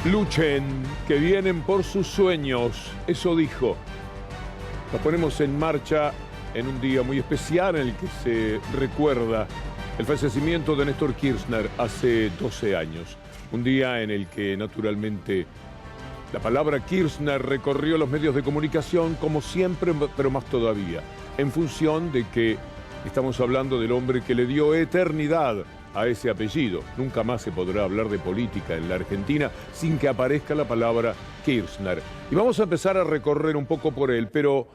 Luchen, que vienen por sus sueños, eso dijo. Nos ponemos en marcha en un día muy especial en el que se recuerda el fallecimiento de Néstor Kirchner hace 12 años. Un día en el que naturalmente la palabra Kirchner recorrió los medios de comunicación como siempre, pero más todavía, en función de que estamos hablando del hombre que le dio eternidad a ese apellido. Nunca más se podrá hablar de política en la Argentina sin que aparezca la palabra Kirchner. Y vamos a empezar a recorrer un poco por él, pero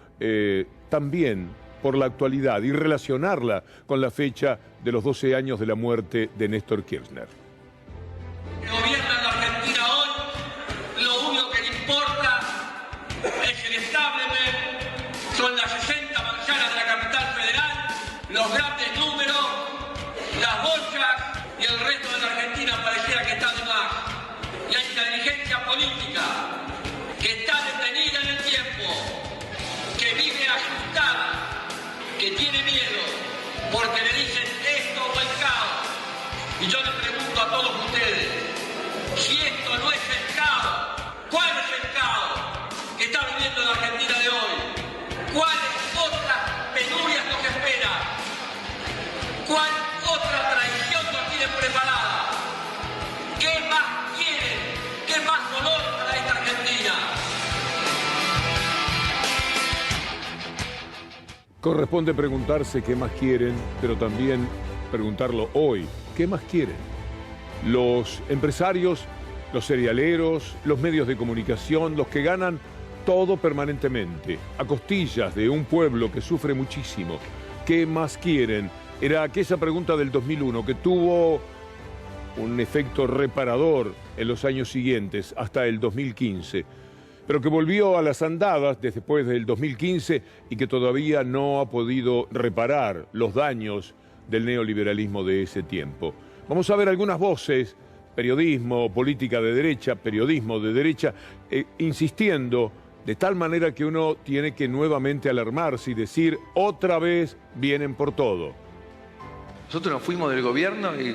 también por la actualidad y relacionarla con la fecha de los 12 años de la muerte de Néstor Kirchner. Que gobierna en la Argentina hoy, lo único que le importa es el establishment, son las 60 manzanas de la capital federal, los grandes números, las bolsas y el resto de la Argentina pareciera que está de más. Y hay una dirigencia política que está detenida en el tiempo, que vive asustada, que tiene miedo, porque le dicen esto o el caos. Y yo le pregunto a todos ustedes, si esto no es el caos, ¿cuál es el caos que está viviendo la Argentina de hoy? ¿Cuáles otras penurias nos esperan? ¿Cuál otra traición nos tiene preparada? ¿Qué más quieren? ¿Qué más dolor para esta Argentina? Corresponde preguntarse qué más quieren, pero también preguntarlo hoy. ¿Qué más quieren? Los empresarios, los cerealeros, los medios de comunicación, los que ganan todo permanentemente, a costillas de un pueblo que sufre muchísimo. ¿Qué más quieren? Era aquella pregunta del 2001 que tuvo un efecto reparador en los años siguientes, hasta el 2015, pero que volvió a las andadas después del 2015 y que todavía no ha podido reparar los daños del neoliberalismo de ese tiempo. Vamos a ver algunas voces, periodismo, política de derecha, periodismo de derecha, insistiendo de tal manera que uno tiene que nuevamente alarmarse y decir, otra vez vienen por todo. Nosotros nos fuimos del gobierno y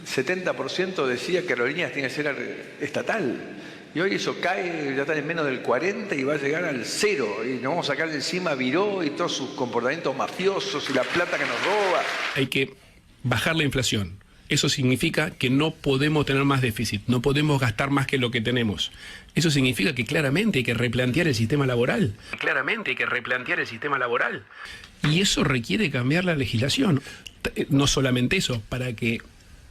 70% decía que Aerolíneas tiene que ser estatal. Y hoy eso cae, ya está en menos del 40 y va a llegar al 0. Y nos vamos a sacar de encima a Viró y todos sus comportamientos mafiosos y la plata que nos roba. Hay que bajar la inflación. Eso significa que no podemos tener más déficit, no podemos gastar más que lo que tenemos. Eso significa que claramente hay que replantear el sistema laboral. Claramente hay que replantear el sistema laboral. Y eso requiere cambiar la legislación. No solamente eso, para que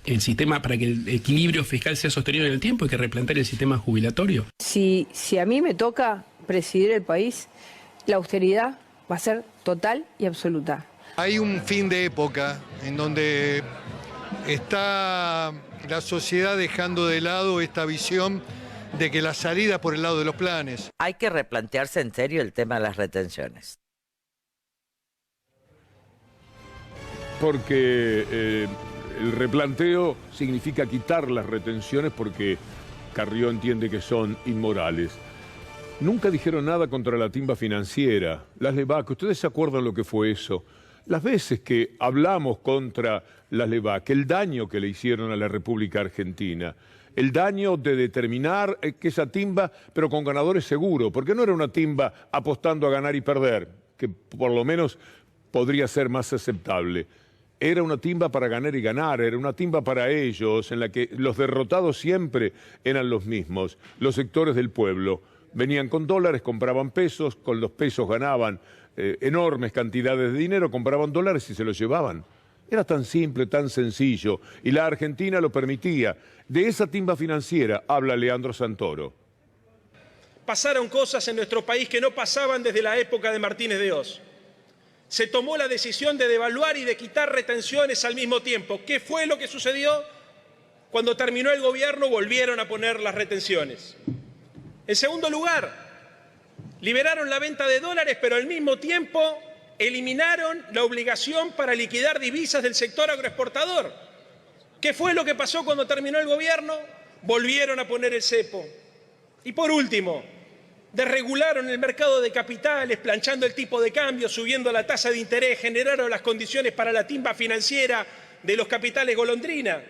el sistema, para que el equilibrio fiscal sea sostenido en el tiempo, hay que replantear el sistema jubilatorio. Si a mí me toca presidir el país, la austeridad va a ser total y absoluta. Hay un fin de época en donde está la sociedad dejando de lado esta visión de que la salida por el lado de los planes. Hay que replantearse en serio el tema de las retenciones. Porque el replanteo significa quitar las retenciones porque Carrió entiende que son inmorales. Nunca dijeron nada contra la timba financiera, las LEVAC. ¿Ustedes se acuerdan lo que fue eso? Las veces que hablamos contra las LEVAC, el daño que le hicieron a la República Argentina, el daño de determinar que esa timba, pero con ganadores seguros, porque no era una timba apostando a ganar y perder, que por lo menos podría ser más aceptable. Era una timba para ganar y ganar, era una timba para ellos, en la que los derrotados siempre eran los mismos, los sectores del pueblo. Venían con dólares, compraban pesos, con los pesos ganaban enormes cantidades de dinero, compraban dólares y se los llevaban. Era tan simple, tan sencillo, y la Argentina lo permitía. De esa timba financiera habla Leandro Santoro. Pasaron cosas en nuestro país que no pasaban desde la época de Martínez de Oz. Se tomó la decisión de devaluar y de quitar retenciones al mismo tiempo. ¿Qué fue lo que sucedió? Cuando terminó el gobierno volvieron a poner las retenciones. En segundo lugar, liberaron la venta de dólares, pero al mismo tiempo eliminaron la obligación para liquidar divisas del sector agroexportador. ¿Qué fue lo que pasó cuando terminó el gobierno? Volvieron a poner el cepo. Y por último, desregularon el mercado de capitales, planchando el tipo de cambio, subiendo la tasa de interés, generaron las condiciones para la timba financiera de los capitales golondrina.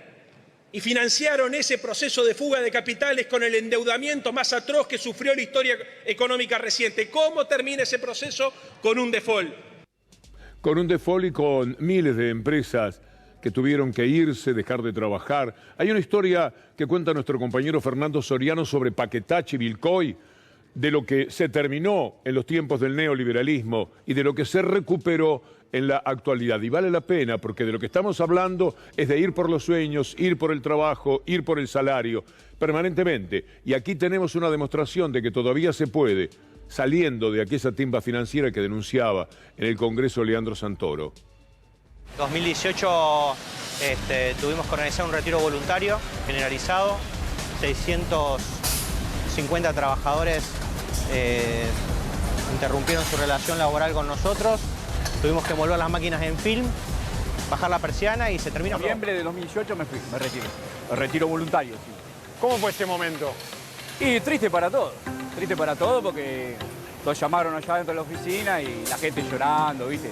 y financiaron ese proceso de fuga de capitales con el endeudamiento más atroz que sufrió la historia económica reciente. ¿Cómo termina ese proceso? Con un default. Con un default y con miles de empresas que tuvieron que irse, dejar de trabajar. Hay una historia que cuenta nuestro compañero Fernando Soriano sobre Paquetá, Vilcoy, de lo que se terminó en los tiempos del neoliberalismo y de lo que se recuperó en la actualidad. Y vale la pena, porque de lo que estamos hablando es de ir por los sueños, ir por el trabajo, ir por el salario, permanentemente. Y aquí tenemos una demostración de que todavía se puede, saliendo de aquella timba financiera que denunciaba en el Congreso Leandro Santoro. 2018 tuvimos que organizar un retiro voluntario generalizado, 650 trabajadores interrumpieron su relación laboral con nosotros, tuvimos que envolver las máquinas en film, bajar la persiana y se terminó. En noviembre de 2018 me retiré, retiro voluntario. Sí. ¿Cómo fue ese momento? Y triste para todos porque los llamaron allá dentro de la oficina y la gente llorando, ¿viste?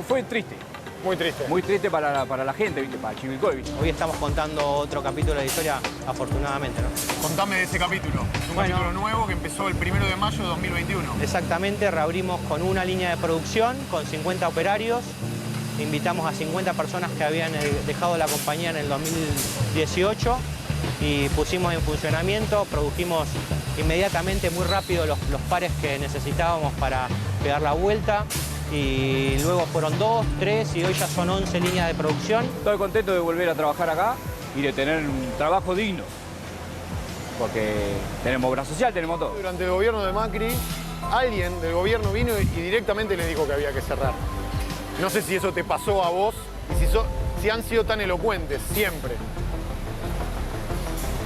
Fue triste. Muy triste. Muy triste para la gente, ¿viste? Para Chivilcoy, ¿viste? Hoy estamos contando otro capítulo de la historia, afortunadamente, ¿no? Contame de ese capítulo. Es un capítulo nuevo que empezó el 1 de mayo de 2021. Exactamente, reabrimos con una línea de producción, con 50 operarios. Invitamos a 50 personas que habían dejado la compañía en el 2018 y pusimos en funcionamiento, produjimos inmediatamente, muy rápido, los pares que necesitábamos para pegar la vuelta. Y luego fueron 2, 3 y hoy ya son 11 líneas de producción. Estoy contento de volver a trabajar acá y de tener un trabajo digno, porque tenemos obra social, tenemos todo. Durante el gobierno de Macri, alguien del gobierno vino y directamente les dijo que había que cerrar. No sé si eso te pasó a vos y si han sido tan elocuentes siempre.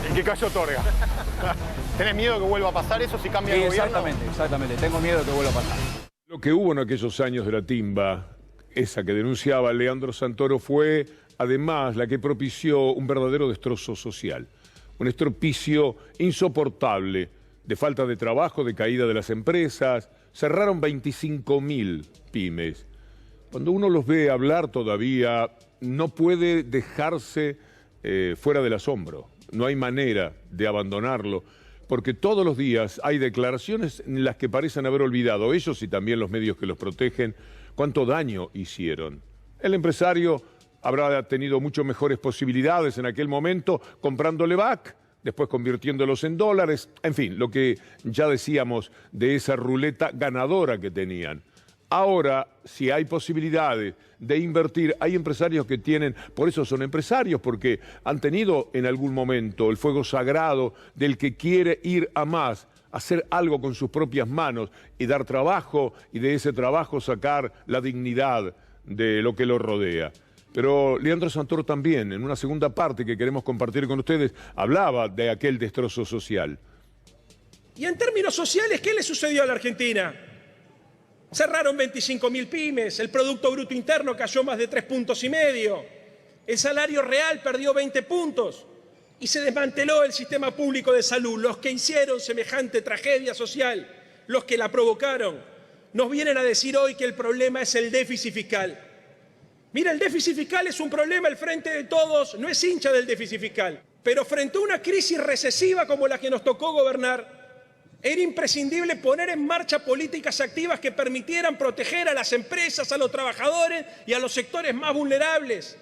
El que calla otorga. ¿Tenés miedo que vuelva a pasar eso si cambia el gobierno? Exactamente. Tengo miedo de que vuelva a pasar. Lo que hubo en aquellos años de la timba, esa que denunciaba Leandro Santoro, fue además la que propició un verdadero destrozo social. Un estropicio insoportable de falta de trabajo, de caída de las empresas. Cerraron 25.000 pymes. Cuando uno los ve hablar todavía, no puede dejarse fuera del asombro. No hay manera de abandonarlo, porque todos los días hay declaraciones en las que parecen haber olvidado ellos y también los medios que los protegen cuánto daño hicieron. El empresario habrá tenido mucho mejores posibilidades en aquel momento comprando Levac, después convirtiéndolos en dólares, en fin, lo que ya decíamos de esa ruleta ganadora que tenían. Ahora, si hay posibilidades de invertir, hay empresarios que tienen, por eso son empresarios, porque han tenido en algún momento el fuego sagrado del que quiere ir a más, hacer algo con sus propias manos y dar trabajo, y de ese trabajo sacar la dignidad de lo que lo rodea. Pero Leandro Santoro también, en una segunda parte que queremos compartir con ustedes, hablaba de aquel destrozo social. Y en términos sociales, ¿qué le sucedió a la Argentina? Cerraron 25.000 pymes, el Producto Bruto Interno cayó más de 3,5 puntos, el salario real perdió 20 puntos y se desmanteló el sistema público de salud. Los que hicieron semejante tragedia social, los que la provocaron, nos vienen a decir hoy que el problema es el déficit fiscal. Mira, el déficit fiscal es un problema, el Frente de Todos no es hincha del déficit fiscal, pero frente a una crisis recesiva como la que nos tocó gobernar, era imprescindible poner en marcha políticas activas que permitieran proteger a las empresas, a los trabajadores y a los sectores más vulnerables.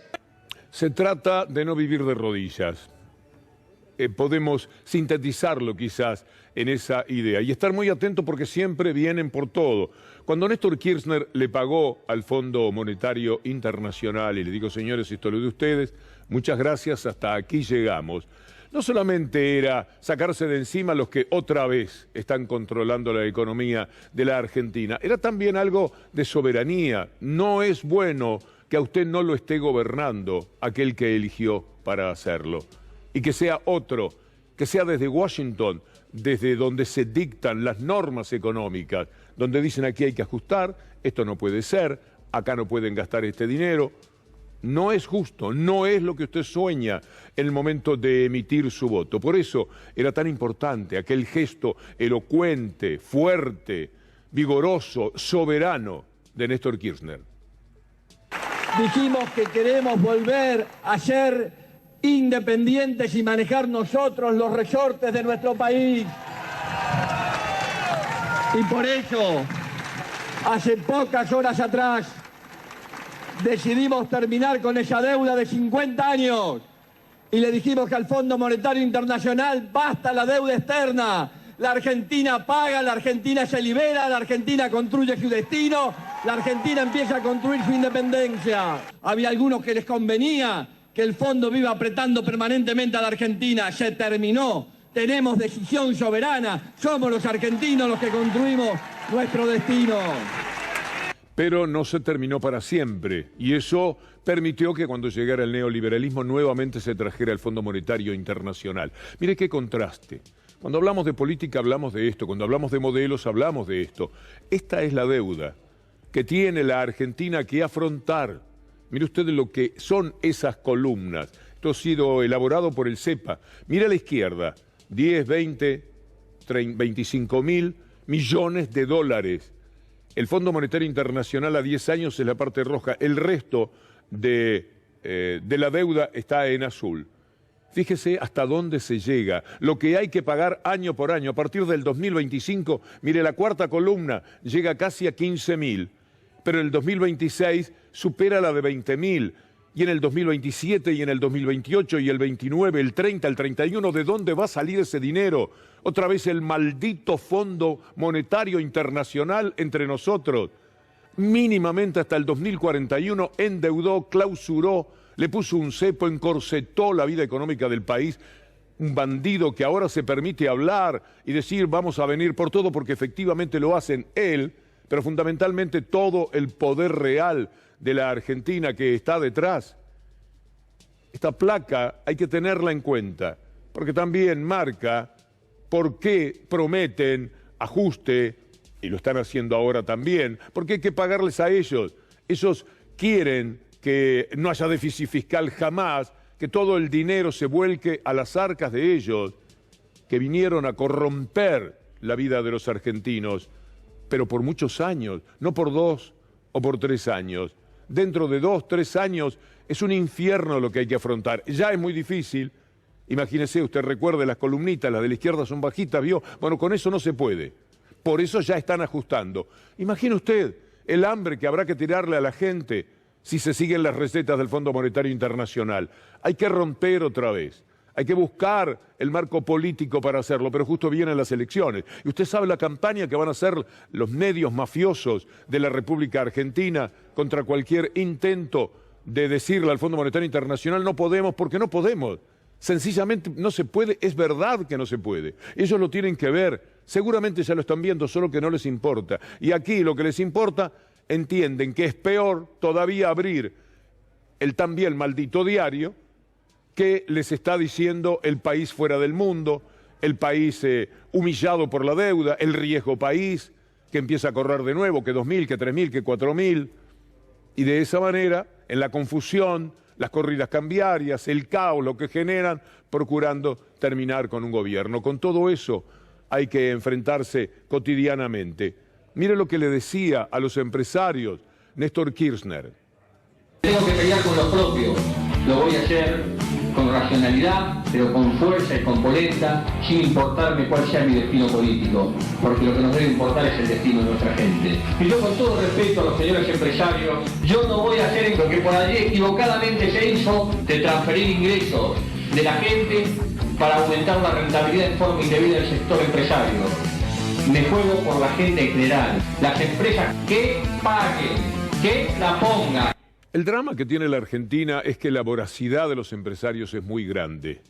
Se trata de no vivir de rodillas. Podemos sintetizarlo quizás en esa idea y estar muy atento porque siempre vienen por todo. Cuando Néstor Kirchner le pagó al Fondo Monetario Internacional, y le digo, señores, esto lo de ustedes, muchas gracias, hasta aquí llegamos. No solamente era sacarse de encima los que otra vez están controlando la economía de la Argentina, era también algo de soberanía. No es bueno que a usted no lo esté gobernando aquel que eligió para hacerlo. Y que sea otro, que sea desde Washington, desde donde se dictan las normas económicas, donde dicen aquí hay que ajustar, esto no puede ser, acá no pueden gastar este dinero. No es justo, no es lo que usted sueña en el momento de emitir su voto. Por eso era tan importante aquel gesto elocuente, fuerte, vigoroso, soberano de Néstor Kirchner. Dijimos que queremos volver. Ayer independientes y manejar nosotros los resortes de nuestro país. Y por eso, hace pocas horas atrás, decidimos terminar con esa deuda de 50 años y le dijimos que al Fondo Monetario Internacional basta la deuda externa. La Argentina paga, la Argentina se libera, la Argentina construye su destino, la Argentina empieza a construir su independencia. Había algunos que les convenía que el fondo viva apretando permanentemente a la Argentina. Se terminó. Tenemos decisión soberana. Somos los argentinos los que construimos nuestro destino. Pero no se terminó para siempre, y eso permitió que cuando llegara el neoliberalismo nuevamente se trajera el Fondo Monetario Internacional. Mire qué contraste. Cuando hablamos de política hablamos de esto, cuando hablamos de modelos hablamos de esto. Esta es la deuda que tiene la Argentina que afrontar. Mire usted lo que son esas columnas. Esto ha sido elaborado por el CEPA. Mire a la izquierda, 10, 20, 25 mil millones de dólares. El Fondo Monetario Internacional a 10 años es la parte roja. El resto de la deuda está en azul. Fíjese hasta dónde se llega, lo que hay que pagar año por año. A partir del 2025, mire, la cuarta columna llega casi a 15.000, pero en el 2026 supera la de 20.000. Y en el 2027 y en el 2028 y el 29, el 30, el 31, ¿de dónde va a salir ese dinero? Otra vez el maldito Fondo Monetario Internacional entre nosotros. Mínimamente hasta el 2041 endeudó, clausuró, le puso un cepo, encorsetó la vida económica del país. Un bandido que ahora se permite hablar y decir vamos a venir por todo porque efectivamente lo hacen él, pero fundamentalmente todo el poder real de la Argentina que está detrás. Esta placa hay que tenerla en cuenta, porque también marca por qué prometen ajuste, y lo están haciendo ahora también, porque hay que pagarles a ellos. Ellos quieren que no haya déficit fiscal jamás, que todo el dinero se vuelque a las arcas de ellos, que vinieron a corromper la vida de los argentinos, pero por muchos años, no por 2 o por 3 años. Dentro de 2, 3 años es un infierno lo que hay que afrontar. Ya es muy difícil. Imagínese, usted recuerde las columnitas, las de la izquierda son bajitas, ¿vio? Bueno, con eso no se puede. Por eso ya están ajustando. Imagine usted el hambre que habrá que tirarle a la gente si se siguen las recetas del Fondo Monetario Internacional. Hay que romper otra vez. Hay que buscar el marco político para hacerlo, pero justo vienen las elecciones. Y usted sabe la campaña que van a hacer los medios mafiosos de la República Argentina contra cualquier intento de decirle al Fondo Monetario Internacional no podemos, porque no podemos. Sencillamente no se puede, es verdad que no se puede. Ellos lo tienen que ver, seguramente ya lo están viendo, solo que no les importa. Y aquí lo que les importa, entienden que es peor todavía abrir el también maldito diario que les está diciendo el país fuera del mundo, el país humillado por la deuda, el riesgo país, que empieza a correr de nuevo, que 2.000, que 3.000, que 4.000. Y de esa manera, en la confusión, las corridas cambiarias, el caos, lo que generan, procurando terminar con un gobierno. Con todo eso hay que enfrentarse cotidianamente. Mire lo que le decía a los empresarios Néstor Kirchner. Tengo que pelear con lo propio. Lo voy a hacer con racionalidad, pero con fuerza y con polenta, sin importarme cuál sea mi destino político, porque lo que nos debe importar es el destino de nuestra gente. Y yo, con todo respeto a los señores empresarios, yo no voy a hacer lo que por allí equivocadamente se hizo de transferir ingresos de la gente para aumentar la rentabilidad en forma indebida del sector empresario. Me juego por la gente en general, las empresas que paguen, que la pongan. El drama que tiene la Argentina es que la voracidad de los empresarios es muy grande.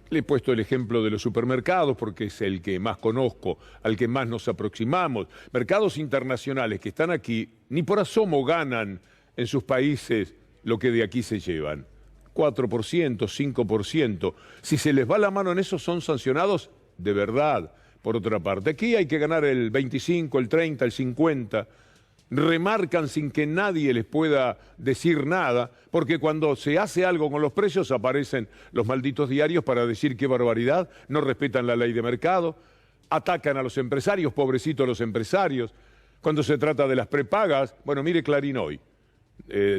Le he puesto el ejemplo de los supermercados porque es el que más conozco, al que más nos aproximamos. Mercados internacionales que están aquí, ni por asomo ganan en sus países lo que de aquí se llevan. 4%, 5%. Si se les va la mano en eso, son sancionados de verdad. Por otra parte, aquí hay que ganar el 25, el 30, el 50%. Remarcan sin que nadie les pueda decir nada, porque cuando se hace algo con los precios aparecen los malditos diarios para decir qué barbaridad, no respetan la ley de mercado, atacan a los empresarios, pobrecitos los empresarios. Cuando se trata de las prepagas, bueno, mire Clarín hoy,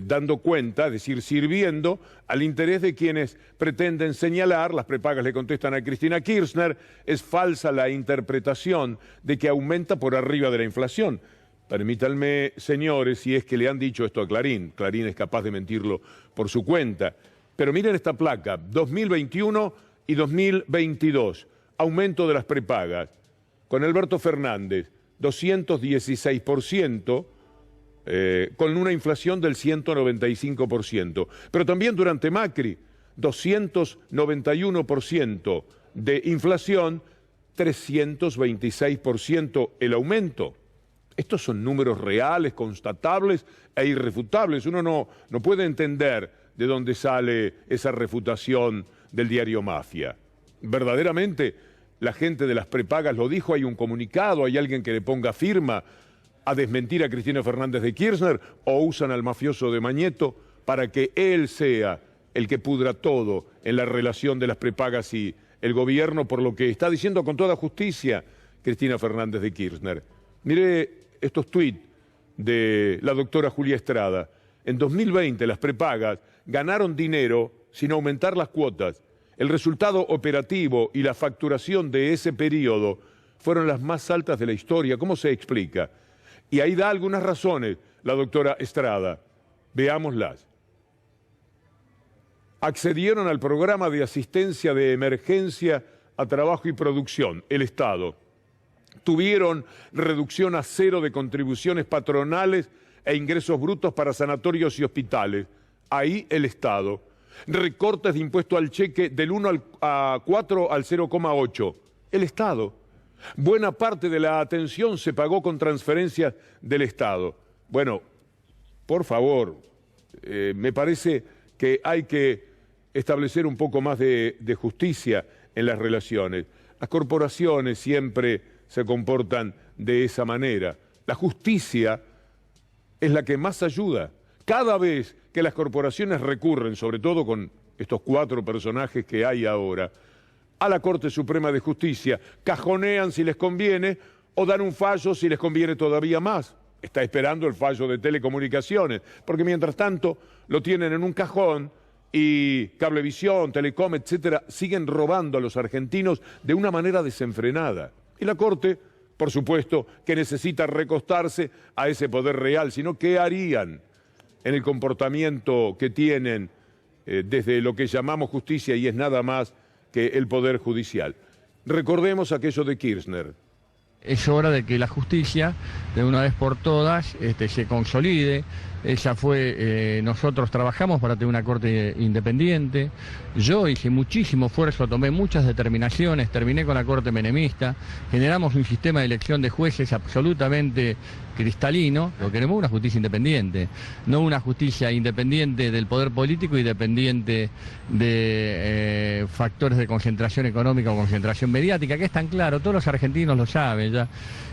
dando cuenta, es decir, sirviendo al interés de quienes pretenden señalar. Las prepagas le contestan a Cristina Kirchner: es falsa la interpretación de que aumenta por arriba de la inflación. Permítanme, señores, si es que le han dicho esto a Clarín. Clarín es capaz de mentirlo por su cuenta. Pero miren esta placa, 2021 y 2022, aumento de las prepagas. Con Alberto Fernández, 216%, con una inflación del 195%. Pero también durante Macri, 291% de inflación, 326% el aumento. Estos son números reales, constatables e irrefutables. Uno no puede entender de dónde sale esa refutación del diario Mafia. Verdaderamente, la gente de las prepagas lo dijo, hay un comunicado, hay alguien que le ponga firma a desmentir a Cristina Fernández de Kirchner, o usan al mafioso de Mañeto para que él sea el que pudra todo en la relación de las prepagas y el gobierno, por lo que está diciendo con toda justicia Cristina Fernández de Kirchner. Mire estos tuits de la doctora Julia Estrada. En 2020 las prepagas ganaron dinero sin aumentar las cuotas. El resultado operativo y la facturación de ese periodo fueron las más altas de la historia. ¿Cómo se explica? Y ahí da algunas razones la doctora Estrada. Veámoslas. Accedieron al programa de asistencia de emergencia a trabajo y producción, el Estado. Tuvieron reducción a cero de contribuciones patronales e ingresos brutos para sanatorios y hospitales. Ahí el Estado. Recortes de impuesto al cheque del 1 a 4 al 0,8. El Estado. Buena parte de la atención se pagó con transferencias del Estado. Bueno, por favor, me parece que hay que establecer un poco más de justicia en las relaciones. Las corporaciones siempre se comportan de esa manera. La justicia es la que más ayuda. Cada vez que las corporaciones recurren, sobre todo con estos 4 personajes que hay ahora, a la Corte Suprema de Justicia, cajonean si les conviene o dan un fallo si les conviene todavía más. Está esperando el fallo de telecomunicaciones, porque mientras tanto lo tienen en un cajón y Cablevisión, Telecom, etcétera, siguen robando a los argentinos de una manera desenfrenada. Y la Corte, por supuesto, que necesita recostarse a ese poder real, sino ¿qué harían en el comportamiento que tienen desde lo que llamamos justicia y es nada más que el Poder Judicial? Recordemos aquello de Kirchner. Es hora de que la justicia, de una vez por todas, se consolide. Nosotros trabajamos para tener una corte independiente. Yo hice muchísimo esfuerzo, tomé muchas determinaciones, terminé con la corte menemista, generamos un sistema de elección de jueces absolutamente cristalino. Lo queremos una justicia independiente, no una justicia independiente del poder político y dependiente de factores de concentración económica o concentración mediática, que es tan claro, todos los argentinos lo saben ya.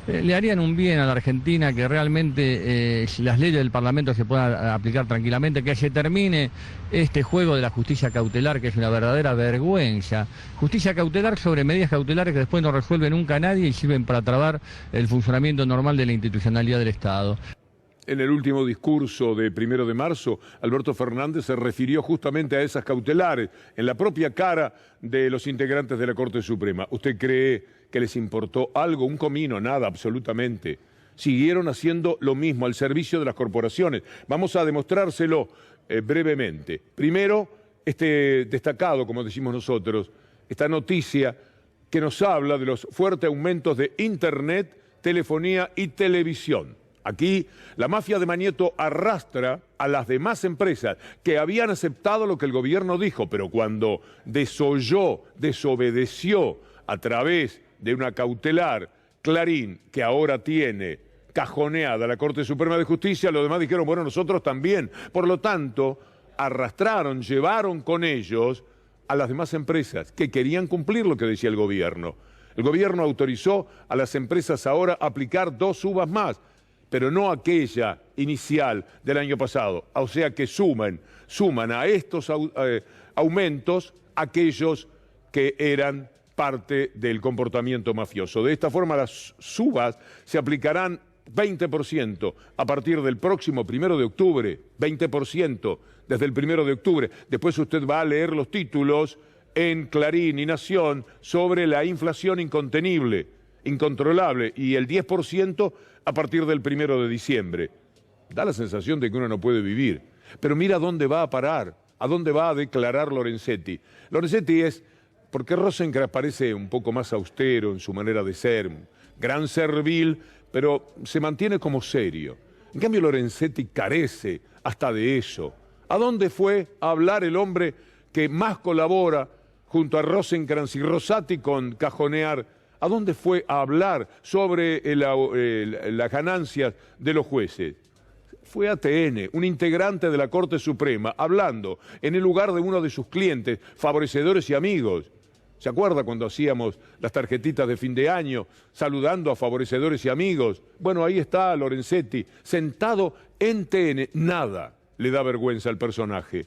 Le harían un bien a la Argentina que realmente las leyes del Parlamento se puedan aplicar tranquilamente, que se termine este juego de la justicia cautelar, que es una verdadera vergüenza. Justicia cautelar sobre medidas cautelares que después no resuelve nunca nadie y sirven para trabar el funcionamiento normal de la institucionalidad del Estado. En el último discurso de 1 de marzo, Alberto Fernández se refirió justamente a esas cautelares, en la propia cara de los integrantes de la Corte Suprema. ¿Usted cree que les importó algo? Un comino, nada, absolutamente. Siguieron haciendo lo mismo al servicio de las corporaciones. Vamos a demostrárselo brevemente. Primero, este destacado, como decimos nosotros, esta noticia que nos habla de los fuertes aumentos de Internet, telefonía y televisión. Aquí la mafia de Mañeto arrastra a las demás empresas que habían aceptado lo que el gobierno dijo, pero cuando desobedeció a través de una cautelar, Clarín, que ahora tiene cajoneada la Corte Suprema de Justicia, los demás dijeron, bueno, nosotros también. Por lo tanto, arrastraron, llevaron con ellos a las demás empresas que querían cumplir lo que decía el gobierno. El gobierno autorizó a las empresas ahora aplicar 2 subas más, pero no aquella inicial del año pasado. O sea que suman a estos aumentos aquellos que eran parte del comportamiento mafioso. De esta forma las subas se aplicarán 20% a partir del próximo 1 de octubre, 20% desde el 1 de octubre. Después usted va a leer los títulos en Clarín y Nación sobre la inflación incontenible, incontrolable, y el 10% a partir del 1 de diciembre. Da la sensación de que uno no puede vivir. Pero mira dónde va a parar, a dónde va a declarar Lorenzetti. Lorenzetti es, porque Rosencrantz parece un poco más austero en su manera de ser, gran servil, pero se mantiene como serio. En cambio, Lorenzetti carece hasta de eso. ¿A dónde fue a hablar el hombre que más colabora junto a Rosencrantz y Rosati con cajonear? ¿A dónde fue a hablar sobre las ganancias de los jueces? Fue a TN, un integrante de la Corte Suprema, hablando en el lugar de uno de sus clientes, favorecedores y amigos. ¿Se acuerda cuando hacíamos las tarjetitas de fin de año, saludando a favorecedores y amigos? Bueno, ahí está Lorenzetti, sentado en TN. Nada le da vergüenza al personaje.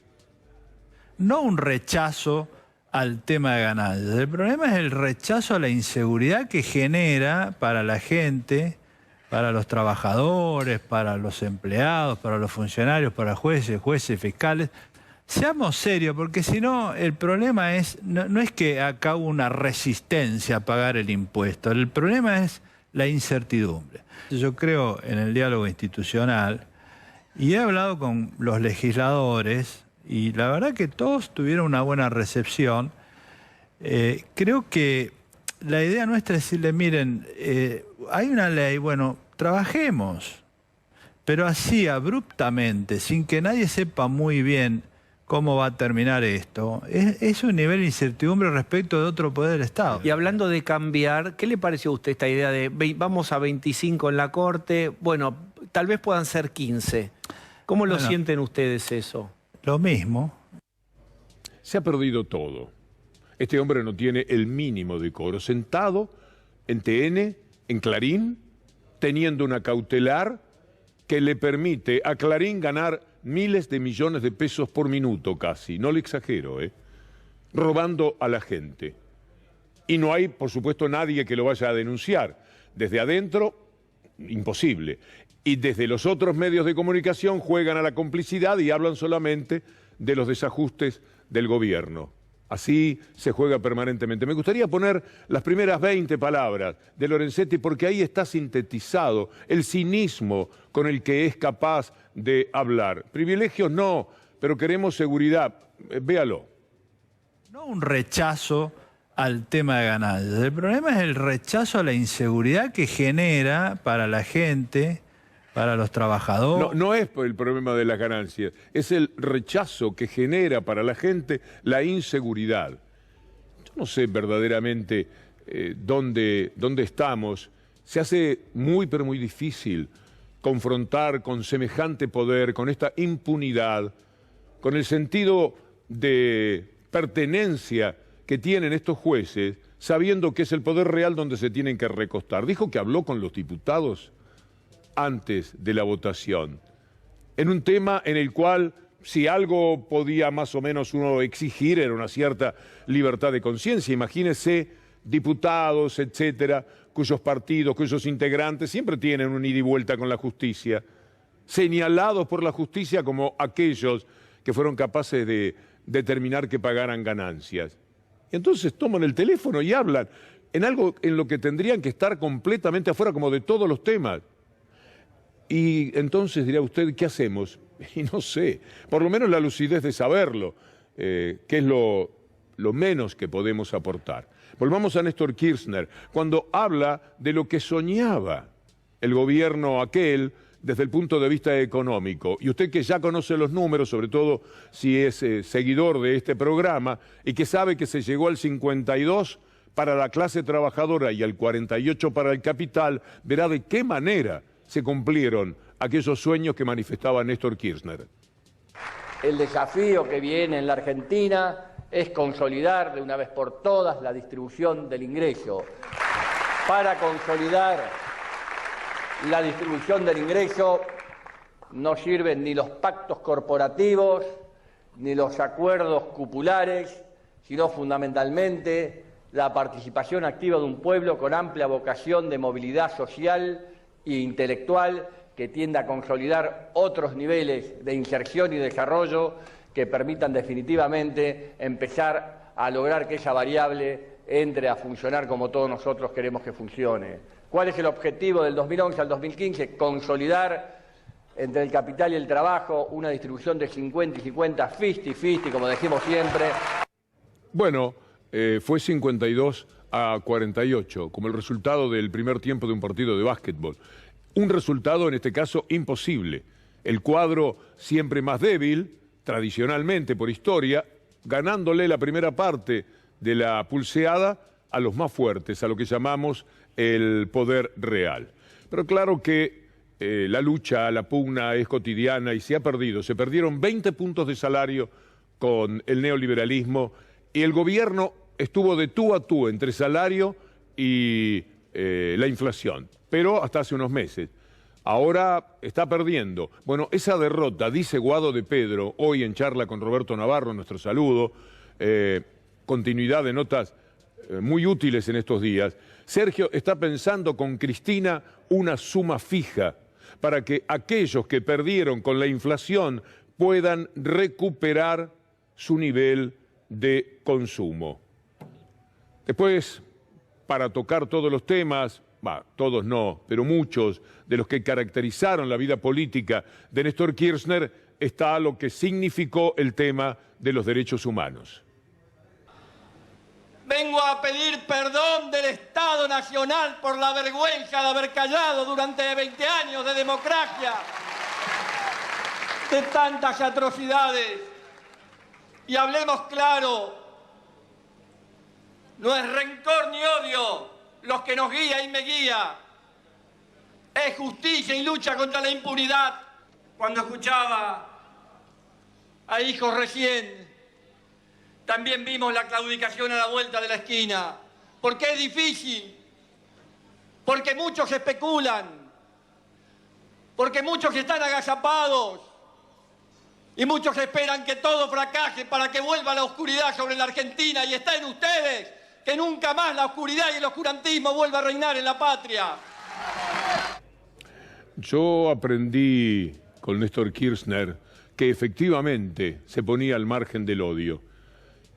No un rechazo al tema de ganancias. El problema es el rechazo a la inseguridad que genera para la gente, para los trabajadores, para los empleados, para los funcionarios, para jueces, fiscales. Seamos serios, porque si no, el problema es, no es que acá hubo una resistencia a pagar el impuesto, el problema es la incertidumbre. Yo creo en el diálogo institucional y he hablado con los legisladores y la verdad que todos tuvieron una buena recepción. Creo que la idea nuestra es decirle, miren, hay una ley, bueno, trabajemos, pero así abruptamente, sin que nadie sepa muy bien cómo va a terminar esto, es un nivel de incertidumbre respecto de otro poder del Estado. Y hablando de cambiar, ¿qué le pareció a usted esta idea de vamos a 25 en la Corte? Bueno, tal vez puedan ser 15. ¿Cómo lo sienten ustedes eso? Lo mismo. Se ha perdido todo. Este hombre no tiene el mínimo decoro. Sentado en TN, en Clarín, teniendo una cautelar que le permite a Clarín ganar miles de millones de pesos por minuto casi, no le exagero, robando a la gente. Y no hay, por supuesto, nadie que lo vaya a denunciar. Desde adentro, imposible. Y desde los otros medios de comunicación juegan a la complicidad y hablan solamente de los desajustes del gobierno. Así se juega permanentemente. Me gustaría poner las primeras 20 palabras de Lorenzetti porque ahí está sintetizado el cinismo con el que es capaz de hablar. Privilegios no, pero queremos seguridad. Véalo. No un rechazo al tema de ganancias. El problema es el rechazo a la inseguridad que genera para la gente, para los trabajadores. No es el problema de las ganancias, es el rechazo que genera para la gente la inseguridad. Yo no sé verdaderamente dónde estamos. Se hace muy, pero muy difícil confrontar con semejante poder, con esta impunidad, con el sentido de pertenencia que tienen estos jueces, sabiendo que es el poder real donde se tienen que recostar. Dijo que habló con los diputados antes de la votación, en un tema en el cual si algo podía más o menos uno exigir era una cierta libertad de conciencia. Imagínese diputados, etcétera, cuyos partidos, cuyos integrantes siempre tienen un ida y vuelta con la justicia, señalados por la justicia como aquellos que fueron capaces de determinar que pagaran ganancias. Y entonces toman el teléfono y hablan en algo en lo que tendrían que estar completamente afuera, como de todos los temas. Y entonces dirá usted, ¿qué hacemos? Y no sé, por lo menos la lucidez de saberlo, que es lo menos que podemos aportar. Volvamos a Néstor Kirchner, cuando habla de lo que soñaba el gobierno aquel desde el punto de vista económico. Y usted que ya conoce los números, sobre todo si es seguidor de este programa, y que sabe que se llegó al 52 para la clase trabajadora y al 48 para el capital, verá de qué manera se cumplieron aquellos sueños que manifestaba Néstor Kirchner. El desafío que viene en la Argentina es consolidar de una vez por todas la distribución del ingreso. Para consolidar la distribución del ingreso no sirven ni los pactos corporativos ni los acuerdos cupulares, sino fundamentalmente la participación activa de un pueblo con amplia vocación de movilidad social e intelectual que tienda a consolidar otros niveles de inserción y desarrollo que permitan definitivamente empezar a lograr que esa variable entre a funcionar como todos nosotros queremos que funcione. ¿Cuál es el objetivo del 2011 al 2015? Consolidar entre el capital y el trabajo una distribución de 50 y 50, 50-50, como decimos siempre. Bueno, fue 52-48, como el resultado del primer tiempo de un partido de básquetbol. Un resultado, en este caso, imposible. El cuadro siempre más débil, tradicionalmente por historia, ganándole la primera parte de la pulseada a los más fuertes, a lo que llamamos el poder real. Pero claro que la lucha, la pugna es cotidiana y se ha perdido. Se perdieron 20 puntos de salario con el neoliberalismo y el gobierno estuvo de tú a tú entre salario y la inflación, pero hasta hace unos meses. Ahora está perdiendo. Bueno, esa derrota, dice Guado de Pedro, hoy en charla con Roberto Navarro, nuestro saludo, continuidad de notas muy útiles en estos días. Sergio está pensando con Cristina una suma fija para que aquellos que perdieron con la inflación puedan recuperar su nivel de consumo. Después, para tocar todos los temas, todos no, pero muchos de los que caracterizaron la vida política de Néstor Kirchner, está lo que significó el tema de los derechos humanos. Vengo a pedir perdón del Estado Nacional por la vergüenza de haber callado durante 20 años de democracia, de tantas atrocidades. Y hablemos claro, no es rencor ni odio los que nos guía y me guía, es justicia y lucha contra la impunidad. Cuando escuchaba a hijos recién, también vimos la claudicación a la vuelta de la esquina. Porque es difícil, porque muchos especulan, porque muchos están agazapados y muchos esperan que todo fracase para que vuelva la oscuridad sobre la Argentina, y está en ustedes que nunca más la oscuridad y el oscurantismo vuelva a reinar en la patria. Yo aprendí con Néstor Kirchner que efectivamente se ponía al margen del odio.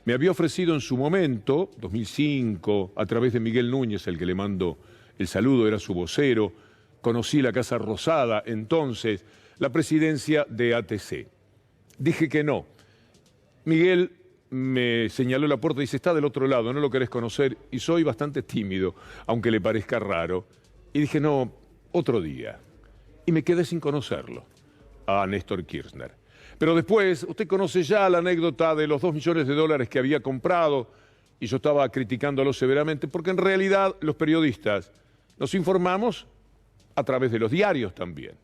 Me había ofrecido en su momento, 2005, a través de Miguel Núñez, el que le mando el saludo, era su vocero, conocí la Casa Rosada, entonces, la presidencia de ATC. Dije que no. Miguel me señaló la puerta y dice, está del otro lado, no lo querés conocer, y soy bastante tímido, aunque le parezca raro. Y dije, no, otro día. Y me quedé sin conocerlo, a Néstor Kirchner. Pero después, usted conoce ya la anécdota de los $2 millones que había comprado, y yo estaba criticándolo severamente, porque en realidad los periodistas nos informamos a través de los diarios también.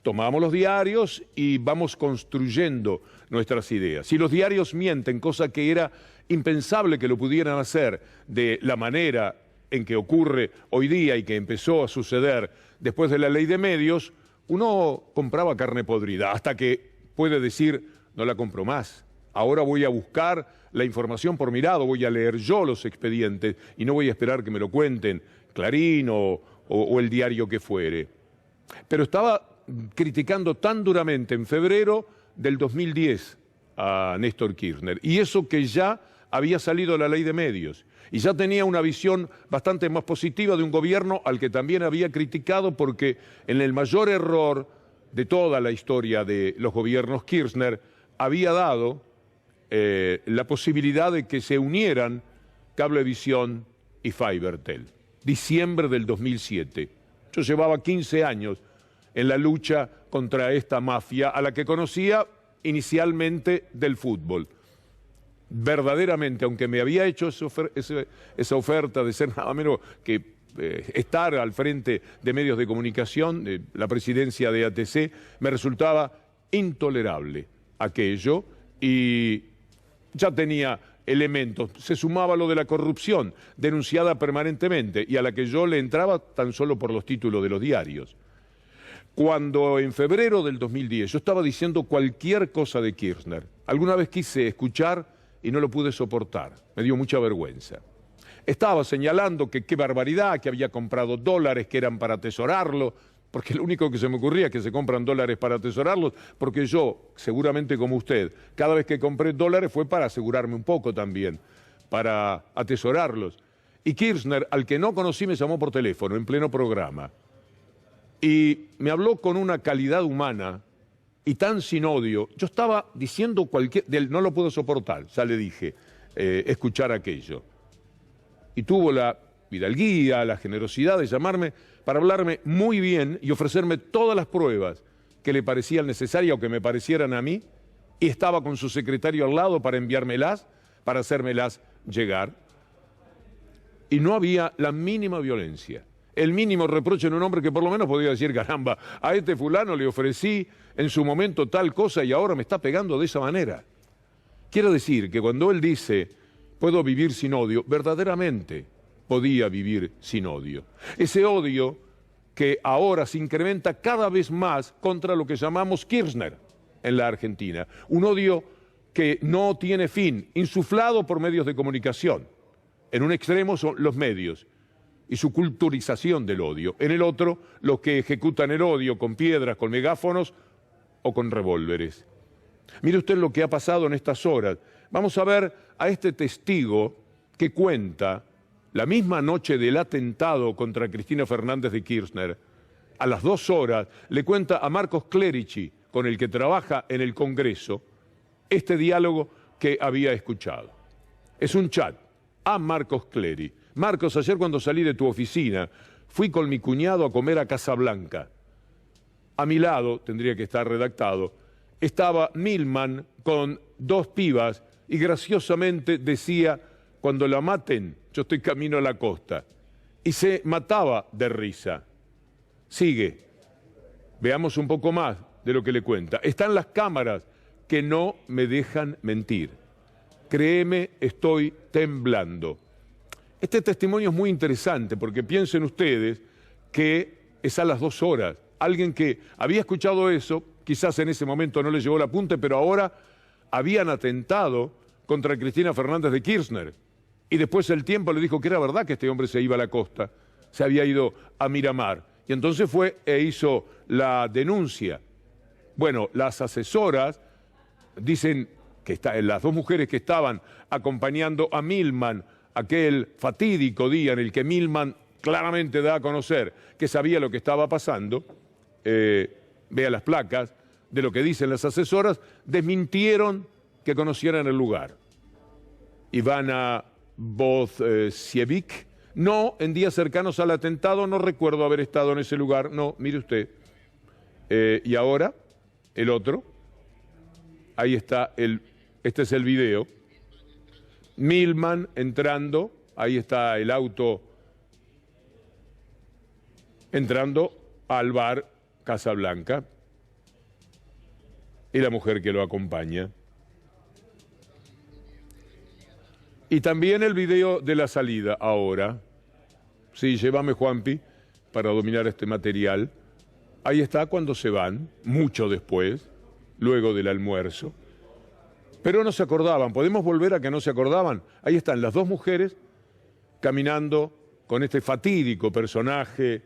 Tomamos los diarios y vamos construyendo nuestras ideas. Si los diarios mienten, cosa que era impensable que lo pudieran hacer de la manera en que ocurre hoy día y que empezó a suceder después de la ley de medios, uno compraba carne podrida, hasta que puede decir, no la compro más. Ahora voy a buscar la información por mi lado, voy a leer yo los expedientes y no voy a esperar que me lo cuenten Clarín o el diario que fuere. Pero estaba criticando tan duramente en febrero del 2010 a Néstor Kirchner, y eso que ya había salido la ley de medios, y ya tenía una visión bastante más positiva de un gobierno al que también había criticado, porque en el mayor error de toda la historia de los gobiernos Kirchner había dado la posibilidad de que se unieran Cablevisión y Fibertel. Diciembre del 2007. Yo llevaba 15 años en la lucha contra esta mafia, a la que conocía inicialmente del fútbol. Verdaderamente, aunque me había hecho esa oferta de ser nada menos que estar al frente de medios de comunicación, de la presidencia de ATC, me resultaba intolerable aquello, y ya tenía elementos. Se sumaba lo de la corrupción, denunciada permanentemente, y a la que yo le entraba tan solo por los títulos de los diarios. Cuando en febrero del 2010 yo estaba diciendo cualquier cosa de Kirchner, alguna vez quise escuchar y no lo pude soportar, me dio mucha vergüenza. Estaba señalando que qué barbaridad, que había comprado dólares que eran para atesorarlo, porque lo único que se me ocurría es que se compran dólares para atesorarlos, porque yo, seguramente como usted, cada vez que compré dólares fue para asegurarme un poco también, para atesorarlos. Y Kirchner, al que no conocí, me llamó por teléfono en pleno programa y me habló con una calidad humana y tan sin odio. Yo estaba diciendo no lo puedo soportar, ya le dije, escuchar aquello. Y tuvo la hidalguía, la generosidad de llamarme para hablarme muy bien y ofrecerme todas las pruebas que le parecían necesarias o que me parecieran a mí, y estaba con su secretario al lado para enviármelas, para hacérmelas llegar. Y no había la mínima violencia, el mínimo reproche en un hombre que por lo menos podía decir, caramba, a este fulano le ofrecí en su momento tal cosa y ahora me está pegando de esa manera. Quiero decir que cuando él dice, puedo vivir sin odio, verdaderamente podía vivir sin odio. Ese odio que ahora se incrementa cada vez más contra lo que llamamos Kirchner en la Argentina. Un odio que no tiene fin, insuflado por medios de comunicación. En un extremo son los medios y su culturización del odio. En el otro, los que ejecutan el odio con piedras, con megáfonos o con revólveres. Mire usted lo que ha pasado en estas horas. Vamos a ver a este testigo que cuenta la misma noche del atentado contra Cristina Fernández de Kirchner. A las 2 horas le cuenta a Marcos Clerici, con el que trabaja en el Congreso, este diálogo que había escuchado. Es un chat a Marcos Clerici. Marcos, ayer cuando salí de tu oficina, fui con mi cuñado a comer a Casablanca. A mi lado, tendría que estar redactado, estaba Milman con 2 pibas y graciosamente decía, cuando la maten, yo estoy camino a la costa. Y se mataba de risa. Sigue. Veamos un poco más de lo que le cuenta. Están las cámaras que no me dejan mentir. Créeme, estoy temblando. Este testimonio es muy interesante porque piensen ustedes que es a las 2 horas. Alguien que había escuchado eso, quizás en ese momento no le llevó el apunte, pero ahora habían atentado contra Cristina Fernández de Kirchner. Y después el tiempo le dijo que era verdad que este hombre se iba a la costa, se había ido a Miramar. Y entonces fue e hizo la denuncia. Bueno, las asesoras dicen que las 2 mujeres que estaban acompañando a Milman, aquel fatídico día en el que Milman claramente da a conocer que sabía lo que estaba pasando, vea las placas de lo que dicen las asesoras, desmintieron que conocieran el lugar. Ivana Bozsiewicz, no, en días cercanos al atentado no recuerdo haber estado en ese lugar, no, mire usted. Y ahora, el otro, ahí está, este es el video. Milman entrando, ahí está el auto entrando al bar Casablanca y la mujer que lo acompaña. Y también el video de la salida ahora. Sí, llévame Juanpi para dominar este material. Ahí está cuando se van, mucho después, luego del almuerzo. Pero no se acordaban, podemos volver a que no se acordaban. Ahí están las 2 mujeres caminando con este fatídico personaje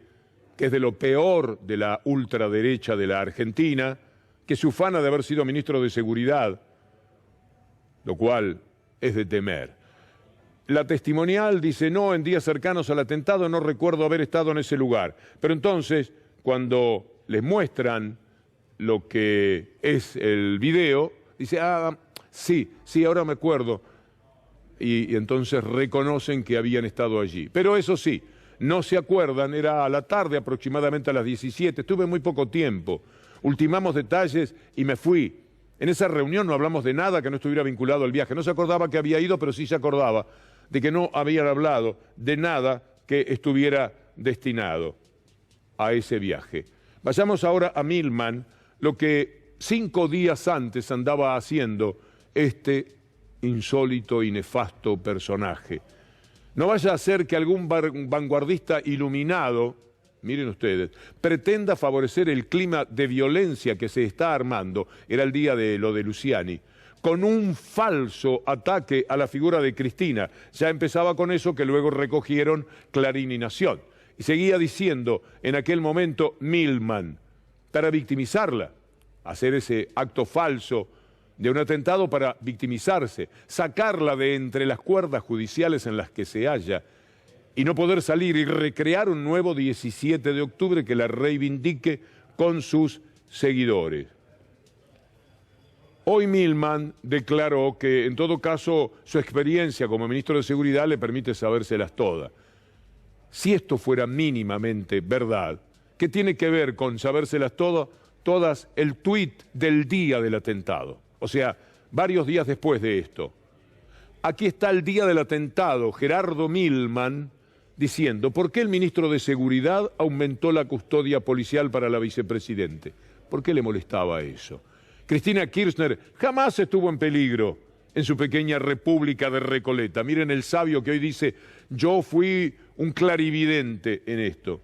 que es de lo peor de la ultraderecha de la Argentina, que se ufana de haber sido ministro de Seguridad, lo cual es de temer. La testimonial dice, no, en días cercanos al atentado no recuerdo haber estado en ese lugar. Pero entonces, cuando les muestran lo que es el video, dice, sí, ahora me acuerdo. Y entonces reconocen que habían estado allí. Pero eso sí, no se acuerdan, era a la tarde aproximadamente a las 17, estuve muy poco tiempo. Ultimamos detalles y me fui. En esa reunión no hablamos de nada que no estuviera vinculado al viaje. No se acordaba que había ido, pero sí se acordaba de que no habían hablado de nada que estuviera destinado a ese viaje. Vayamos ahora a Milman, lo que 5 días antes andaba haciendo este insólito y nefasto personaje. No vaya a ser que algún vanguardista iluminado, miren ustedes, pretenda favorecer el clima de violencia que se está armando, era el día de lo de Luciani, con un falso ataque a la figura de Cristina. Ya empezaba con eso que luego recogieron Clarín y Nación. Y seguía diciendo en aquel momento Milman, para victimizarla, hacer ese acto falso de un atentado para victimizarse, sacarla de entre las cuerdas judiciales en las que se halla y no poder salir y recrear un nuevo 17 de octubre que la reivindique con sus seguidores. Hoy Milman declaró que, en todo caso, su experiencia como ministro de Seguridad le permite sabérselas todas. Si esto fuera mínimamente verdad, ¿qué tiene que ver con sabérselas todas el tuit del día del atentado? O sea, varios días después de esto. Aquí está el día del atentado, Gerardo Milman, diciendo, ¿por qué el ministro de Seguridad aumentó la custodia policial para la vicepresidente? ¿Por qué le molestaba eso? Cristina Kirchner jamás estuvo en peligro en su pequeña república de Recoleta. Miren el sabio que hoy dice, yo fui un clarividente en esto.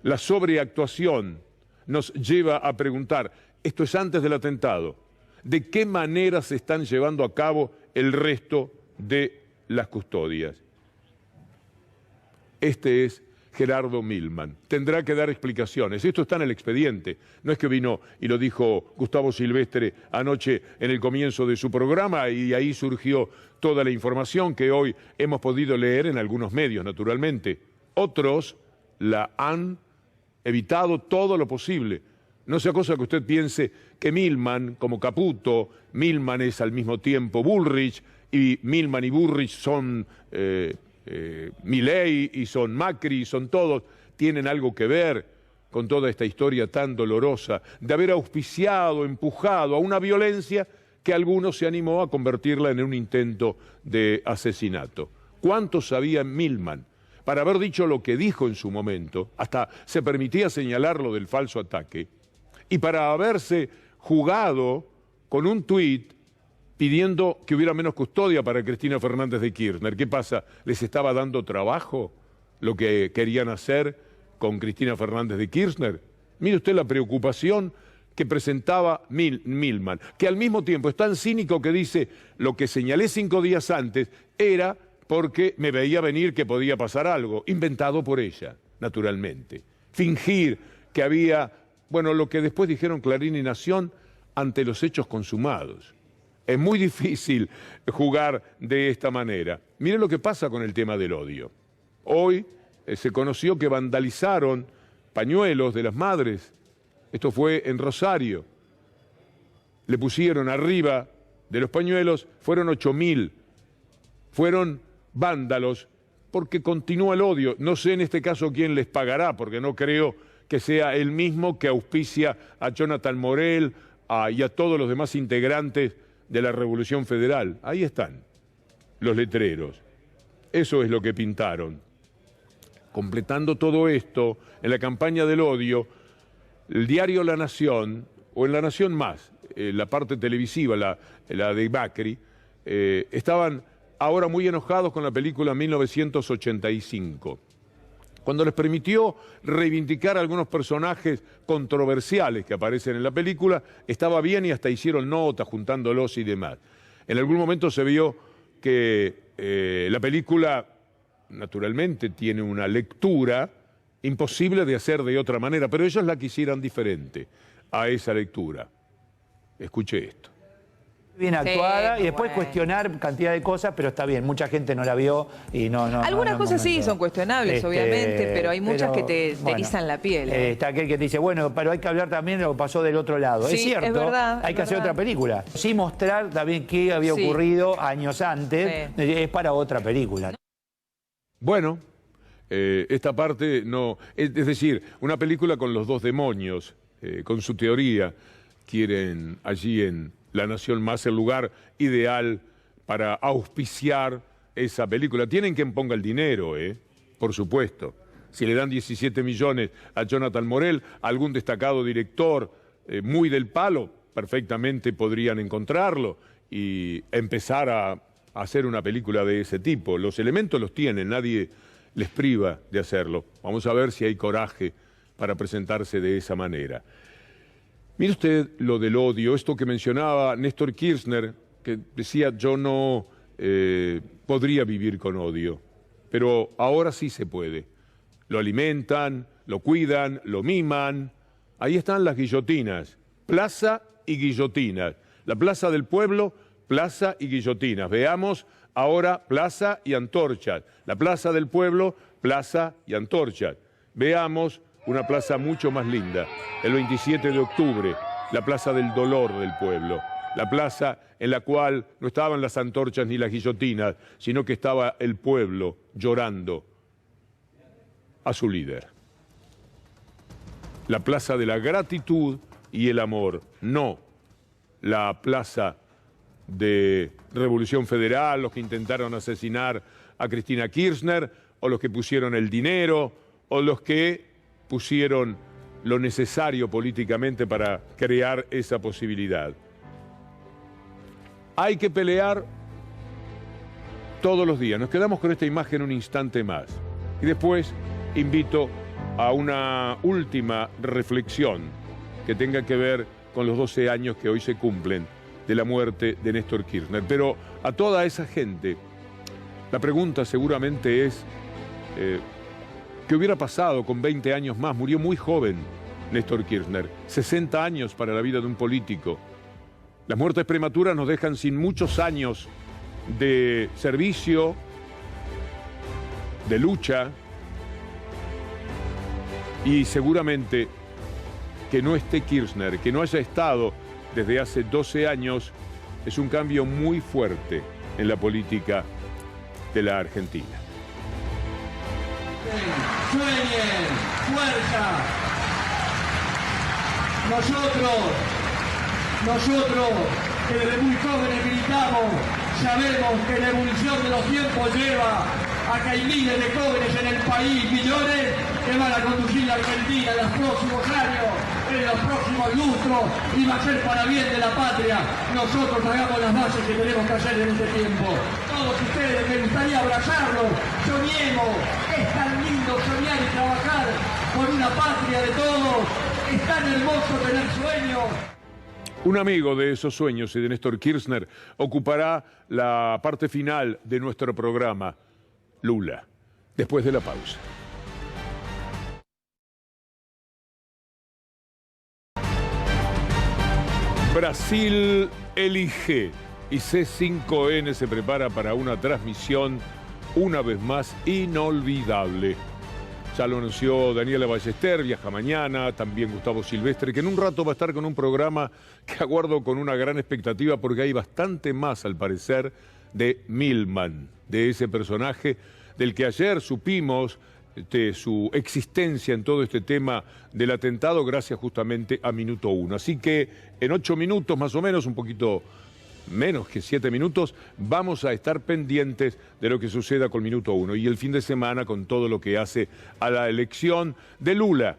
La sobreactuación nos lleva a preguntar, esto es antes del atentado, ¿de qué manera se están llevando a cabo el resto de las custodias? Este es Gerardo Milman. Tendrá que dar explicaciones. Esto está en el expediente. No es que vino y lo dijo Gustavo Silvestre anoche en el comienzo de su programa y ahí surgió toda la información que hoy hemos podido leer en algunos medios, naturalmente. Otros la han evitado todo lo posible. No sea cosa que usted piense que Milman, como Caputo, Milman es al mismo tiempo Bullrich, y Milman y Bullrich son Milei y son Macri, y son todos, tienen algo que ver con toda esta historia tan dolorosa de haber auspiciado, empujado a una violencia que algunos se animó a convertirla en un intento de asesinato. ¿Cuánto sabía Milman para haber dicho lo que dijo en su momento? Hasta se permitía señalarlo del falso ataque. Y para haberse jugado con un tuit pidiendo que hubiera menos custodia para Cristina Fernández de Kirchner. ¿Qué pasa? ¿Les estaba dando trabajo lo que querían hacer con Cristina Fernández de Kirchner? Mire usted la preocupación que presentaba Milman, que al mismo tiempo es tan cínico que dice, lo que señalé 5 días antes era porque me veía venir que podía pasar algo, inventado por ella, naturalmente. Fingir que había, bueno, lo que después dijeron Clarín y Nación ante los hechos consumados. Es muy difícil jugar de esta manera. Miren lo que pasa con el tema del odio. Hoy se conoció que vandalizaron pañuelos de las madres. Esto fue en Rosario. Le pusieron arriba de los pañuelos, fueron 8.000. Fueron vándalos porque continúa el odio. No sé en este caso quién les pagará, porque no creo que sea el mismo que auspicia a Jonathan Morel y a todos los demás integrantes de la Revolución Federal. Ahí están los letreros. Eso es lo que pintaron. Completando todo esto, en la campaña del odio, el diario La Nación, o en La Nación Más, la parte televisiva, la de Macri, estaban ahora muy enojados con la película 1985. Cuando les permitió reivindicar a algunos personajes controversiales que aparecen en la película, estaba bien y hasta hicieron notas juntándolos y demás. En algún momento se vio que la película, naturalmente, tiene una lectura imposible de hacer de otra manera, pero ellos la quisieran diferente a esa lectura. Escuche esto. Bien actuada, y después cuestionar cantidad de cosas, pero está bien, mucha gente no la vio y no. Algunas cosas sí son cuestionables, obviamente, pero hay muchas que te erizan la piel. Está aquel que te dice, bueno, pero hay que hablar también de lo que pasó del otro lado. Sí, es cierto, es verdad, hay que hacer otra película. Sí mostrar también qué había ocurrido años antes, es para otra película. Bueno, esta parte no, es decir, una película con los dos demonios, con su teoría, quieren allí en La Nación Más el lugar ideal para auspiciar esa película. Tienen quien ponga el dinero, por supuesto. Si le dan 17 millones a Jonathan Morel, algún destacado director muy del palo, perfectamente podrían encontrarlo y empezar a hacer una película de ese tipo. Los elementos los tienen, nadie les priva de hacerlo. Vamos a ver si hay coraje para presentarse de esa manera. Mire usted lo del odio, esto que mencionaba Néstor Kirchner, que decía yo no podría vivir con odio, pero ahora sí se puede. Lo alimentan, lo cuidan, lo miman. Ahí están las guillotinas, plaza y guillotinas. La plaza del pueblo, plaza y guillotinas. Veamos ahora plaza y antorchas. La plaza del pueblo, plaza y antorchas. Veamos una plaza mucho más linda, el 27 de octubre, la plaza del dolor del pueblo. La plaza en la cual no estaban las antorchas ni las guillotinas, sino que estaba el pueblo llorando a su líder. La plaza de la gratitud y el amor, no la plaza de Revolución Federal, los que intentaron asesinar a Cristina Kirchner, o los que pusieron el dinero, o los que pusieron lo necesario políticamente para crear esa posibilidad. Hay que pelear todos los días. Nos quedamos con esta imagen un instante más. Y después invito a una última reflexión que tenga que ver con los 12 años que hoy se cumplen de la muerte de Néstor Kirchner. Pero a toda esa gente, la pregunta seguramente es, ¿qué hubiera pasado con 20 años más? Murió muy joven Néstor Kirchner, 60 años para la vida de un político. Las muertes prematuras nos dejan sin muchos años de servicio, de lucha, y seguramente que no esté Kirchner, que no haya estado desde hace 12 años, es un cambio muy fuerte en la política de la Argentina. Sueñen, fuerza. Nosotros, que desde muy jóvenes gritamos, sabemos que la evolución de los tiempos lleva a que hay miles de jóvenes en el país, millones, que van a conducir la Argentina en los próximos años, en los próximos lustros, y va a ser para bien de la patria. Nosotros hagamos las bases que tenemos que hacer en este tiempo. Todos ustedes, me gustaría abrazarlos, soñemos, es tan lindo soñar y trabajar por una patria de todos, es tan hermoso tener sueños. Un amigo de esos sueños y de Néstor Kirchner ocupará la parte final de nuestro programa, Lula, después de la pausa. Brasil elige y C5N se prepara para una transmisión una vez más inolvidable. Ya lo anunció Daniela Ballester, viaja mañana, también Gustavo Silvestre, que en un rato va a estar con un programa que aguardo con una gran expectativa porque hay bastante más, al parecer, de Milman, de ese personaje del que ayer supimos de su existencia en todo este tema del atentado gracias justamente a Minuto 1. Así que en 8 minutos más o menos, un poquito menos que 7 minutos, vamos a estar pendientes de lo que suceda con Minuto 1 y el fin de semana con todo lo que hace a la elección de Lula.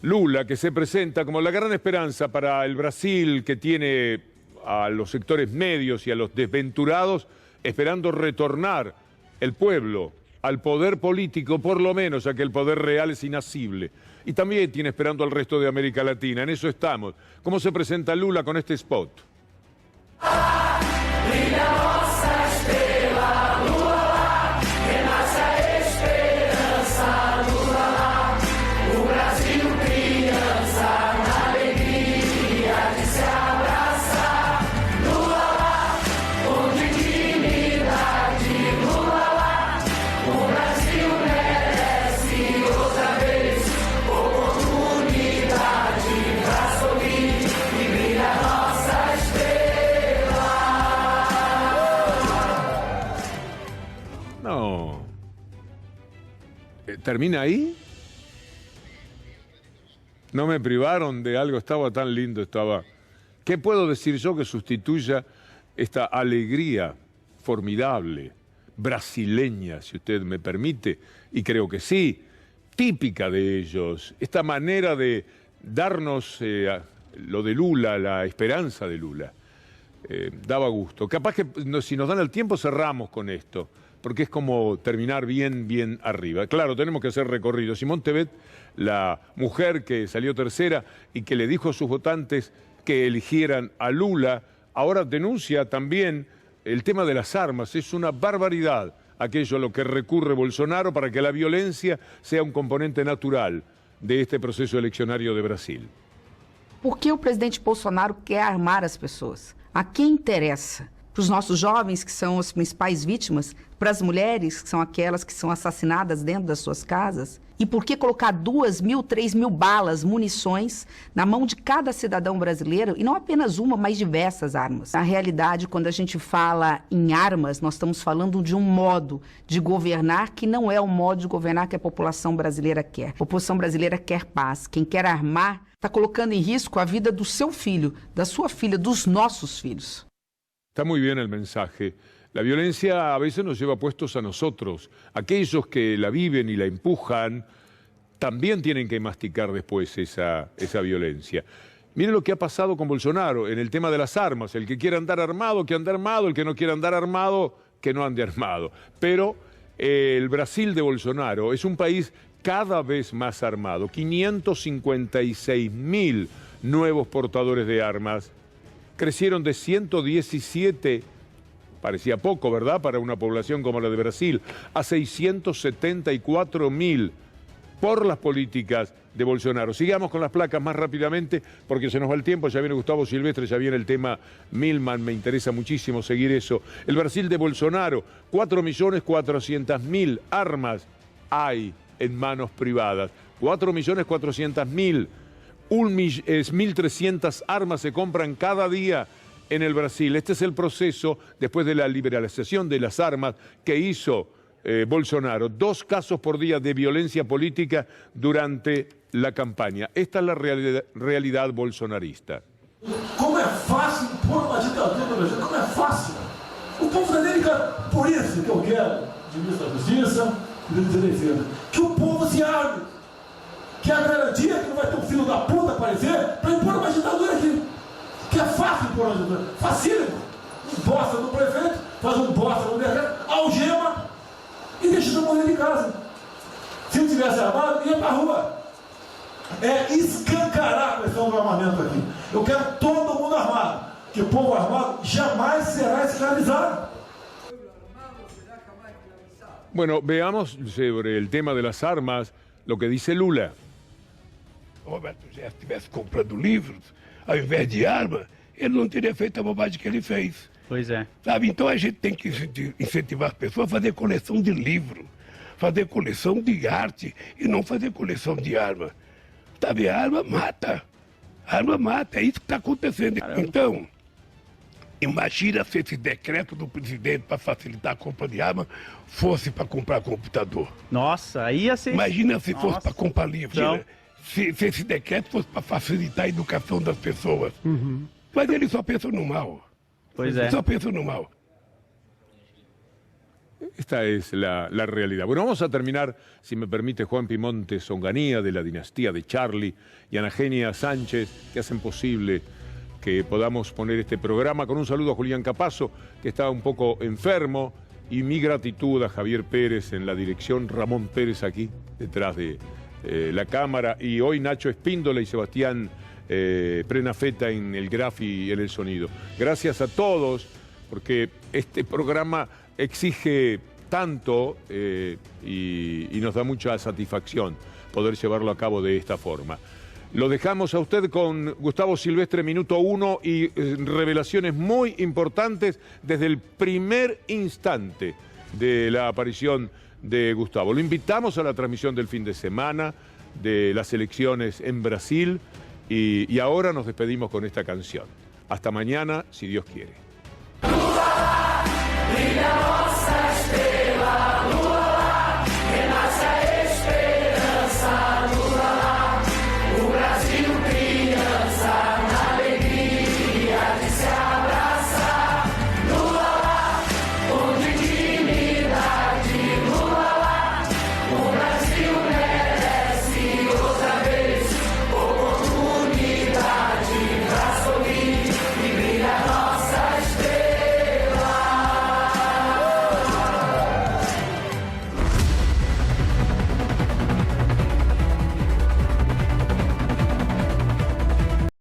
Lula, que se presenta como la gran esperanza para el Brasil, que tiene a los sectores medios y a los desventurados esperando retornar el pueblo al poder político, por lo menos, ya que el poder real es inasible. Y también tiene esperando al resto de América Latina. En eso estamos. ¿Cómo se presenta Lula con este spot? No. ¿Termina ahí? No me privaron de algo, estaba tan lindo, estaba... ¿Qué puedo decir yo que sustituya esta alegría formidable, brasileña, si usted me permite? Y creo que sí, típica de ellos, esta manera de darnos lo de Lula, la esperanza de Lula. Daba gusto. Capaz que si nos dan el tiempo cerramos con esto, porque es como terminar bien arriba. Claro, tenemos que hacer recorrido. Simone Tebet, la mujer que salió tercera y que le dijo a sus votantes que eligieran a Lula, ahora denuncia también el tema de las armas. Es una barbaridad aquello a lo que recurre Bolsonaro para que la violencia sea un componente natural de este proceso eleccionario de Brasil. Por que o presidente Bolsonaro quer armar as pessoas? A quem interessa? Para os nossos jovens, que são as principais vítimas? Para as mulheres, que são aquelas que são assassinadas dentro das suas casas? E por que colocar 2.000, 3.000 balas, munições na mão de cada cidadão brasileiro? E não apenas uma, mas diversas armas. Na realidade, quando a gente fala em armas, nós estamos falando de um modo de governar que não é o modo de governar que a população brasileira quer. A população brasileira quer paz. Quem quer armar está colocando em risco a vida do seu filho, da sua filha, dos nossos filhos. Está muy bien el mensaje. La violencia a veces nos lleva puestos a nosotros. Aquellos que la viven y la empujan también tienen que masticar después esa violencia. Miren lo que ha pasado con Bolsonaro en el tema de las armas. El que quiera andar armado, que ande armado. El que no quiera andar armado, que no ande armado. Pero el Brasil de Bolsonaro es un país cada vez más armado. 556.000 nuevos portadores de armas. Crecieron de 117, parecía poco, ¿verdad?, para una población como la de Brasil, a 674.000 por las políticas de Bolsonaro. Sigamos con las placas más rápidamente porque se nos va el tiempo. Ya viene Gustavo Silvestre, ya viene el tema Milman. Me interesa muchísimo seguir eso. El Brasil de Bolsonaro, 4.400.000 armas hay en manos privadas. 4.400.000. 1.300 armas se compran cada día en el Brasil. Este es el proceso después de la liberalización de las armas que hizo Bolsonaro. 2 casos por día de violencia política durante la campaña. Esta es la realidad bolsonarista. Como é fácil impor uma ditadura no Brasil? Como é fácil? O povo brasileiro quer, por isso que eu quero, ministro da Justiça e ministro da Defesa, que o povo se arme. Que a garantia que não vai ter um filho da puta aparecer para impor uma ditadura aqui. Que é fácil impor uma ditadura. Facílimo. Um bosta no prefeito, faz um bosta no decreto, algema e deixa todo mundo dentro de casa. Se não tivesse armado, ia pra rua. É escancarar a questão do armamento aqui. Eu quero todo mundo armado. Que o povo armado jamais será escravizado. Bueno, veamos sobre el tema de las armas lo que dice Lula. Roberto Jefferson estivesse comprando livros, ao invés de arma, ele não teria feito a bobagem que ele fez. Pois é. Sabe? Então a gente tem que incentivar as pessoas a fazer coleção de livro, fazer coleção de arte e não fazer coleção de arma. Sabe? A arma mata. A arma mata. É isso que está acontecendo. Caramba. Então, imagina se esse decreto do presidente para facilitar a compra de arma fosse para comprar computador. Nossa, aí ia ser... Imagina se fosse para comprar livro. Então... Né? Se esse decreto fosse para facilitar a educação das pessoas. Uhum. Mas ele só pensa no mal. Pois é. Só pensa no mal. Esta es la realidad. Bueno, vamos a terminar, si me permite, Juan Pimontes Onganía, de la dinastía de Charlie, y Ana Genia Sánchez, que hacen posible que podamos poner este programa, con un saludo a Julián Capazo, que estaba un poco enfermo, y mi gratitud a Javier Pérez en la dirección, Ramón Pérez aquí, detrás de la cámara, y hoy Nacho Espíndola y Sebastián Prenafeta en el graf y en el sonido. Gracias a todos, porque este programa exige tanto y nos da mucha satisfacción poder llevarlo a cabo de esta forma. Lo dejamos a usted con Gustavo Silvestre, minuto 1, y revelaciones muy importantes desde el primer instante de la aparición de Gustavo. Lo invitamos a la transmisión del fin de semana de las elecciones en Brasil y ahora nos despedimos con esta canción. Hasta mañana, si Dios quiere.